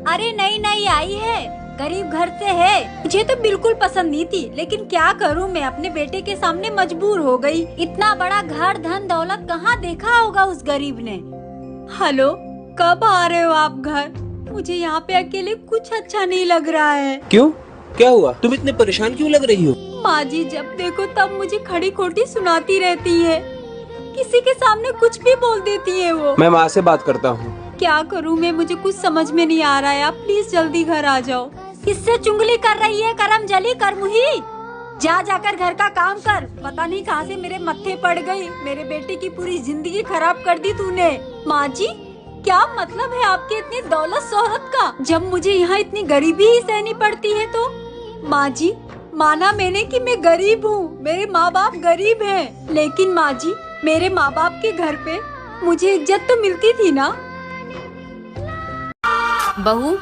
अरे नई नई आई है, गरीब घर से है। मुझे तो बिल्कुल पसंद नहीं थी, लेकिन क्या करूं, मैं अपने बेटे के सामने मजबूर हो गई। इतना बड़ा घर धन दौलत कहाँ देखा होगा उस गरीब ने। हेलो, कब आ रहे हो आप घर? मुझे यहाँ पे अकेले कुछ अच्छा नहीं लग रहा है। क्यों, क्या हुआ? तुम इतने परेशान क्यों लग रही हो? माँ जी जब देखो तब मुझे खड़ी खोटी सुनाती रहती है, किसी के सामने कुछ भी बोल देती है वो। मैं माँ से बात करता हूँ। क्या करूँ मैं, मुझे कुछ समझ में नहीं आ रहा है। आप प्लीज जल्दी घर आ जाओ। किससे चुगली कर रही है? करम जली कर मुही, जा जाकर घर का काम कर। पता नहीं कहाँ से मेरे मत्थे पड़ गई, मेरे बेटे की पूरी जिंदगी खराब कर दी तूने। माँ जी क्या मतलब है आपके इतनी दौलत शोहरत का, जब मुझे यहाँ इतनी गरीबी ही सहनी पड़ती है तो? माँ जी माना मैंने कि मैं गरीब हूँ, मेरे माँ बाप गरीब हैं, लेकिन माँ जी मेरे माँ बाप के घर पे मुझे इज्जत तो मिलती थी ना। बहू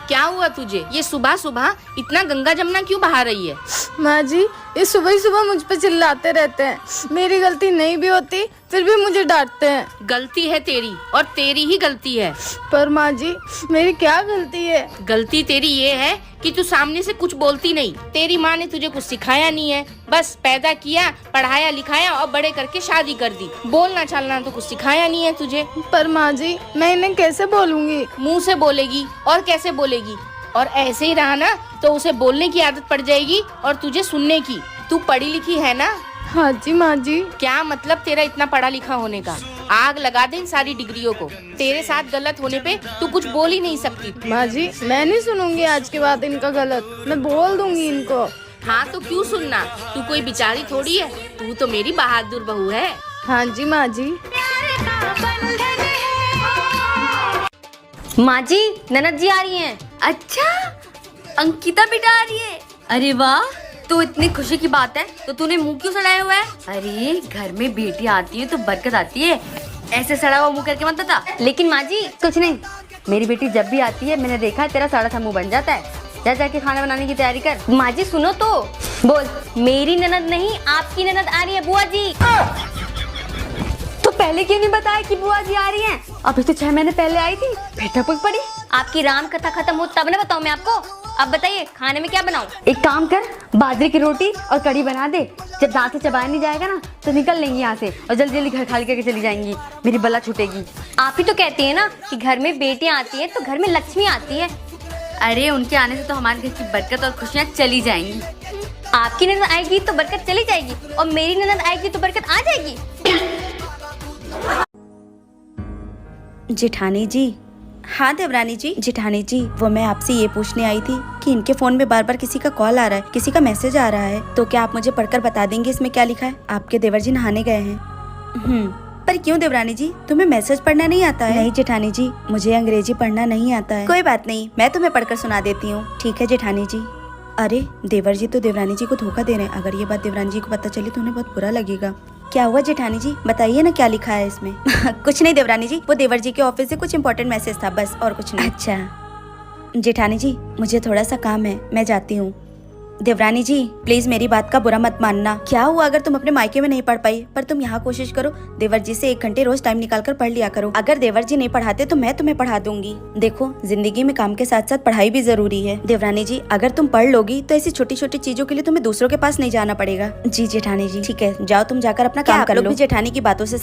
क्या हुआ तुझे? ये सुबह सुबह इतना गंगा जमुना क्यों बहा रही है? माँ जी ये सुबह ही सुबह मुझ पे चिल्लाते रहते हैं, मेरी गलती नहीं भी होती फिर भी मुझे डांटते हैं। गलती है तेरी, और तेरी ही गलती है। पर माँ जी मेरी क्या गलती है? गलती तेरी ये है कि तू सामने से कुछ बोलती नहीं। तेरी माँ ने तुझे कुछ सिखाया नहीं है, बस पैदा किया, पढ़ाया लिखाया और बड़े करके शादी कर दी। बोलना चालना तो कुछ सिखाया नहीं है तुझे। पर माँ जी मैं इन्हें कैसे बोलूँगी? मुँह से बोलेगी और कैसे बोलेगी, और ऐसे ही रहा ना तो उसे बोलने की आदत पड़ जाएगी और तुझे सुनने की। तू पढ़ी लिखी है ना? हाँ जी माँ जी। क्या मतलब तेरा इतना पढ़ा लिखा होने का? आग लगा दे इन सारी डिग्रियों को। तेरे साथ गलत होने पे तू कुछ बोल ही नहीं सकती। माँ जी मैं नहीं सुनूंगी आज के बाद इनका गलत, मैं बोल दूंगी इनको। हाँ तो क्यों सुनना, तू कोई बेचारी थोड़ी है, तू तो मेरी बहादुर बहू है। हाँ जी माँ जी। माँ जी ननद जी आ रही हैं। अच्छा अंकिता बेटा आ रही है? अरे वाह, तो इतनी खुशी की बात है तो तूने मुंह क्यों सड़ाया हुआ है? अरे घर में बेटी आती है तो बरकत आती है, ऐसे सड़ा हुआ मुंह करके मत बता। लेकिन माँ जी कुछ नहीं, मेरी बेटी जब भी आती है मैंने देखा है तेरा सड़ा सा मुंह बन जाता है। जा जाके खाना बनाने की तैयारी कर। माँ जी सुनो तो, बोल मेरी ननद नहीं आपकी ननद आ रही है बुआ जी। तो पहले क्यों नहीं बताया कि बुआ जी आ रही हैं? अभी तो 6 महीने पहले आई थी, फिर टपक पड़ी। आपकी राम कथा खत्म हो तब ना बताऊं मैं आपको। अब बताइए खाने में क्या बनाऊं? एक काम कर, बाजरे की रोटी और कढ़ी बना दे। जब दांत से चबाया नहीं जाएगा ना तो निकल लेंगी यहाँ से और जल्दी जल्दी घर खाली करके चली जाएंगी, मेरी बला छूटेगी। आप ही तो कहती है ना कि घर में बेटियां आती है तो घर में लक्ष्मी आती है। अरे उनके आने से तो हमारे घर की बरकत और खुशियाँ चली जाएंगी। आपकी ननद आएगी तो बरकत चली जाएगी और मेरी ननद आएगी तो बरकत आ जाएगी। जेठानी जी। हाँ देवरानी जी। जेठानी जी वो मैं आपसे ये पूछने आई थी कि इनके फोन में बार बार किसी का कॉल आ रहा है, किसी का मैसेज आ रहा है, तो क्या आप मुझे पढ़कर बता देंगे इसमें क्या लिखा है? आपके देवर जी नहाने गए हैं। पर क्यों देवरानी जी, तुम्हें मैसेज पढ़ना नहीं आता है? नहीं जेठानी जी मुझे अंग्रेजी पढ़ना नहीं आता है। कोई बात नहीं, मैं तुम्हें पढ़कर सुना देती हूँ। ठीक है जेठानी जी। अरे देवर जी तो देवरानी जी को धोखा दे रहे हैं, अगर ये बात देवरानी जी को पता चली तो उन्हें बहुत बुरा लगेगा। क्या हुआ जेठानी जी, बताइए ना क्या लिखा है इसमें। कुछ नहीं देवरानी जी, वो देवर जी के ऑफिस से कुछ इम्पोर्टेंट मैसेज था बस, और कुछ नहीं। अच्छा जेठानी जी मुझे थोड़ा सा काम है, मैं जाती हूँ। देवरानी जी प्लीज मेरी बात का बुरा मत मानना। क्या हुआ अगर तुम अपने मायके में नहीं पढ़ पाई, पर तुम यहाँ कोशिश करो, देवर जी से 1 घंटे रोज टाइम निकाल कर पढ़ लिया करो। अगर देवर जी नहीं पढ़ाते तो मैं तुम्हें पढ़ा दूंगी। देखो जिंदगी में काम के साथ साथ पढ़ाई भी जरूरी है। देवरानी जी अगर तुम पढ़ लोगी तो ऐसी छोटी छोटी चीजों के लिए तुम्हें दूसरों के पास नहीं जाना पड़ेगा। जी जेठानी जी। ठीक है जाओ तुम जाकर अपना काम कर लो। जेठानी की बातों से